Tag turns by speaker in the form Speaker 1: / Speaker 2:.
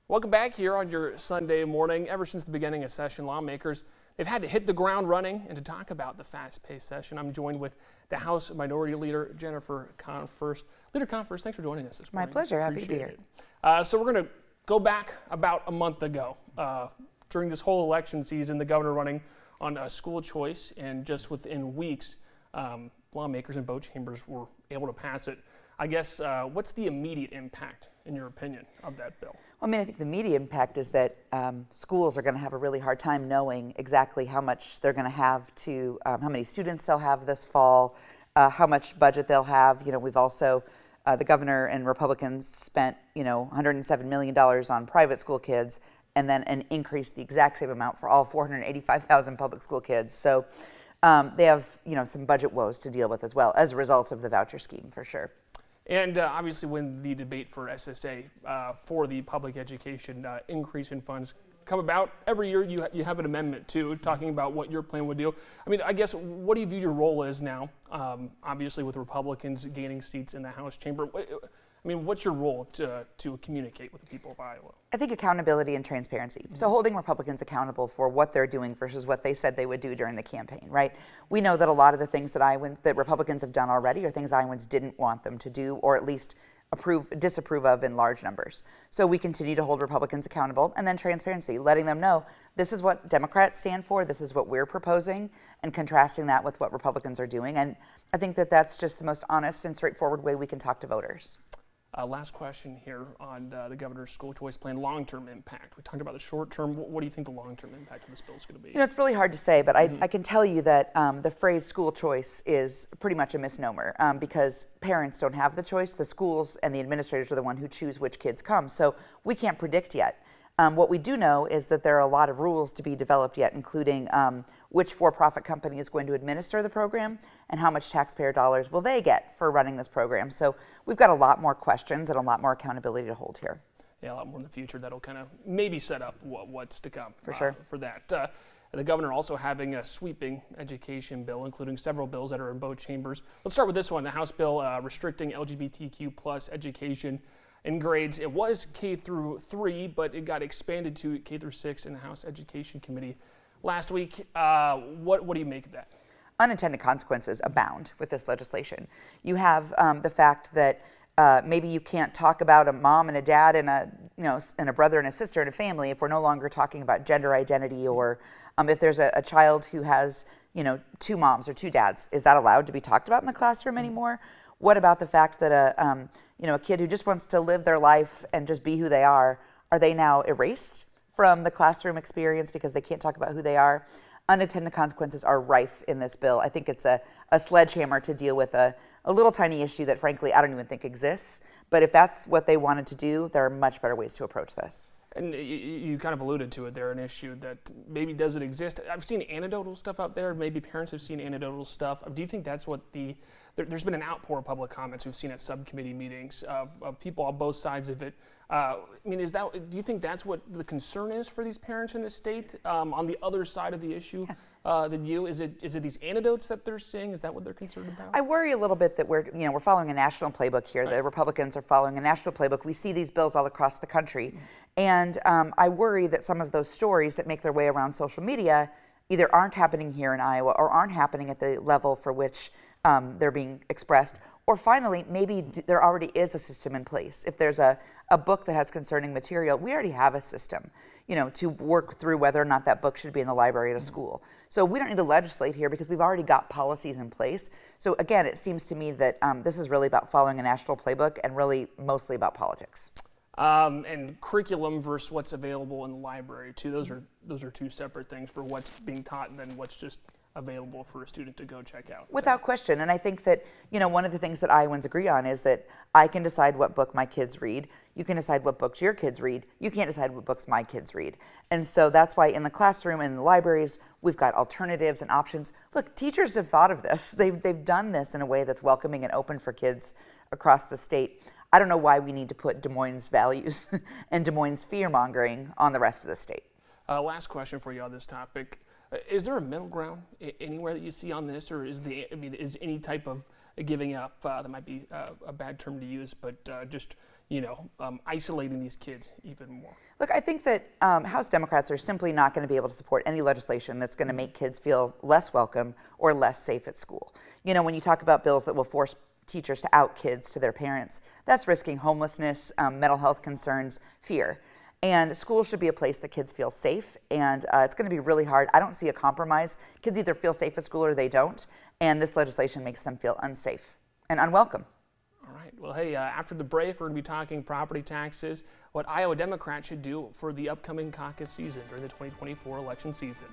Speaker 1: Welcome back here on your Sunday morning. Ever since the beginning of session, lawmakers, they've had to hit the ground running. And to talk about the fast-paced session, I'm joined with the House Minority Leader, Jennifer Confirst. Leader Confirst, thanks for joining us this morning.
Speaker 2: My pleasure. Happy to be here.
Speaker 1: So we're going to go back about a month ago. During this whole election season, the governor running on school choice, and just within weeks, lawmakers in both chambers were able to pass it. I guess, what's the immediate impact, in your opinion, of that bill?
Speaker 2: Well, I mean, I think the immediate impact is that schools are going to have a really hard time knowing exactly how much they're going to have to, how many students they'll have this fall, how much budget they'll have. You know, we've also, the governor and Republicans spent, $107 million on private school kids, and then increased the exact same amount for all 485,000 public school kids. So they have, some budget woes to deal with as well as a result of the voucher scheme, for sure.
Speaker 1: And obviously, when the debate for SSA for the public education increase in funds come about, every year you have an amendment too, talking about what your plan would do. I mean, I guess, what do you view your role as now? Obviously, with Republicans gaining seats in the House chamber, I mean, what's your role to communicate with the people of Iowa?
Speaker 2: I think accountability and transparency. Mm-hmm. So holding Republicans accountable for what they're doing versus what they said they would do during the campaign, right? We know that a lot of the things that Republicans have done already are things Iowans didn't want them to do, or at least disapprove of in large numbers. So we continue to hold Republicans accountable, and then transparency, letting them know this is what Democrats stand for, this is what we're proposing, and contrasting that with what Republicans are doing. And I think that that's just the most honest and straightforward way we can talk to voters.
Speaker 1: Last question here on the governor's school choice plan, long-term impact. We talked about the short-term. What do you think the long-term impact of this bill is going to be?
Speaker 2: It's really hard to say, but I can tell you that the phrase school choice is pretty much a misnomer because parents don't have the choice. The schools and the administrators are the one who choose which kids come. So we can't predict yet. What we do know is that there are a lot of rules to be developed yet, including which for-profit company is going to administer the program and how much taxpayer dollars will they get for running this program. So we've got a lot more questions and a lot more accountability to hold here.
Speaker 1: Yeah, a lot more in the future that'll kind of maybe set up what's to come.
Speaker 2: For sure.
Speaker 1: For that. The governor also having a sweeping education bill, including several bills that are in both chambers. Let's start with this one, the House bill restricting LGBTQ plus education in grades. It was K through 3, but it got expanded to K through 6 in the House Education Committee last week. What do you make of that?
Speaker 2: Unintended consequences abound with this legislation. You have the fact that maybe you can't talk about a mom and a dad and a brother and a sister in a family if we're no longer talking about gender identity, or if there's a child who has two moms or two dads. Is that allowed to be talked about in the classroom anymore? What about the fact that a kid who just wants to live their life and just be who they are they now erased from the classroom experience because they can't talk about who they are? Unintended consequences are rife in this bill. I think it's a sledgehammer to deal with a little tiny issue that, frankly, I don't even think exists. But if that's what they wanted to do, there are much better ways to approach this.
Speaker 1: And you kind of alluded to it there, an issue that maybe doesn't exist. I've seen anecdotal stuff out there. Maybe parents have seen anecdotal stuff. Do you think that's what there's been an outpour of public comments we've seen at subcommittee meetings of people on both sides of it. I mean, do you think that's what the concern is for these parents in the state on the other side of the issue than you? Is it these anecdotes that they're seeing? Is that what they're concerned about?
Speaker 2: I worry a little bit that we're following a national playbook here. Right. The Republicans are following a national playbook. We see these bills all across the country. Mm-hmm. And I worry that some of those stories that make their way around social media either aren't happening here in Iowa or aren't happening at the level for which they're being expressed. Or finally, maybe there already is a system in place. If there's a book that has concerning material, we already have a system, to work through whether or not that book should be in the library at a school. So we don't need to legislate here because we've already got policies in place. So again, it seems to me that this is really about following a national playbook and really mostly about politics.
Speaker 1: And curriculum versus what's available in the library too. Those are two separate things for what's being taught and then what's just available for a student to go check out.
Speaker 2: Without question. And I think that, one of the things that Iowans agree on is that I can decide what book my kids read. You can decide what books your kids read. You can't decide what books my kids read. And so that's why in the classroom and in the libraries, we've got alternatives and options. Look, teachers have thought of this. They've done this in a way that's welcoming and open for kids across the state. I don't know why we need to put Des Moines values and Des Moines fear-mongering on the rest of the state.
Speaker 1: Last question for you on this topic. Is there a middle ground anywhere that you see on this, or is any type of giving up, that might be a bad term to use, but just isolating these kids even more.
Speaker 2: Look, I think that House Democrats are simply not going to be able to support any legislation that's going to make kids feel less welcome or less safe at school. When you talk about bills that will force teachers to out kids to their parents, that's risking homelessness, mental health concerns, fear. And schools should be a place that kids feel safe, and it's going to be really hard. I don't see a compromise. Kids either feel safe at school or they don't, and this legislation makes them feel unsafe and unwelcome.
Speaker 1: All right. Well, hey, after the break, we're going to be talking property taxes, what Iowa Democrats should do for the upcoming caucus season during the 2024 election season.